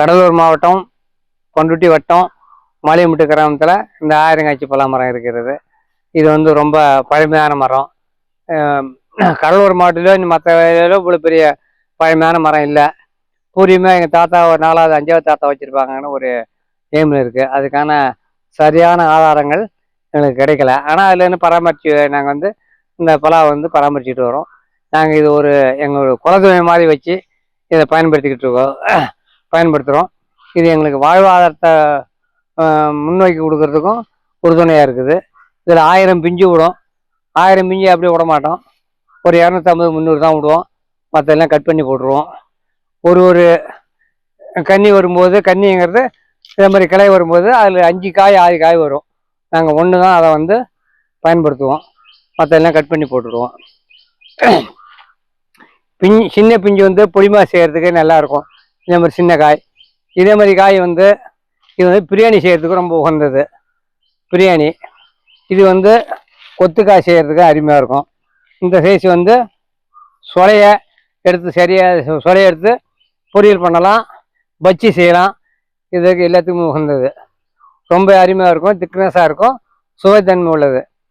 கடலூர் மாவட்டம் பண்ருட்டி வட்டம் மாலியமுட்டு கிராமத்தில் இந்த ஆயிரங்காய்ச்சி பலா மரம் இருக்கிறது. இது வந்து ரொம்ப பழமையான மரம். கடலூர் மாவட்டத்தில் மற்ற இவ்வளோ பெரிய பழமையான மரம் இல்லை. பூர்வீகமாக எங்கள் தாத்தா ஒரு 4வது 5வது தாத்தா வச்சுருப்பாங்கன்னு ஒரு எய்மில் இருக்குது. அதுக்கான சரியான ஆதாரங்கள் எங்களுக்கு கிடைக்கல. ஆனால் அதுலேருந்து பராமரித்து நாங்கள் வந்து இந்த பலா வந்து பராமரிச்சுட்டு வரோம். நாங்கள் இது ஒரு எங்களோட குலதெய்வம் மாதிரி வச்சு இதை பயன்படுத்துகிறோம். இது எங்களுக்கு வாழ்வாதாரத்தை முன்னோக்கி கொடுக்கறதுக்கும் உறுதுணையாக இருக்குது. இதில் 1000 பிஞ்சு விடும். 1000 பிஞ்சு அப்படியே விட மாட்டோம். ஒரு 250 300 தான் விடுவோம். மற்றெல்லாம் கட் பண்ணி போட்டுருவோம். ஒரு கன்னி வரும்போது, கன்னிங்கிறது இதே மாதிரி கிளை வரும்போது அதில் 5 காய் 6 காய் வரும். நாங்கள் ஒன்று தான் அதை வந்து பயன்படுத்துவோம். மற்றெல்லாம் கட் பண்ணி போட்டுடுவோம். சின்ன பிஞ்சு வந்து புளிமா செய்கிறதுக்கு நல்லாயிருக்கும். இதே மாதிரி சின்ன காய். இதே மாதிரி காய் வந்து இது வந்து பிரியாணி செய்கிறதுக்கு ரொம்ப உகந்தது. பிரியாணி இது வந்து கொத்துக்காய் செய்கிறதுக்கு அருமையாக இருக்கும். இந்த சைஸ் வந்து சொலைய எடுத்து சொலைய எடுத்து பொரியல் பண்ணலாம், பச்சி செய்யலாம். இதுக்கு எல்லாத்துக்குமே உகந்தது. ரொம்ப அருமையாக இருக்கும், திக்னஸாக இருக்கும், சுவைத்தன்மை உள்ளது.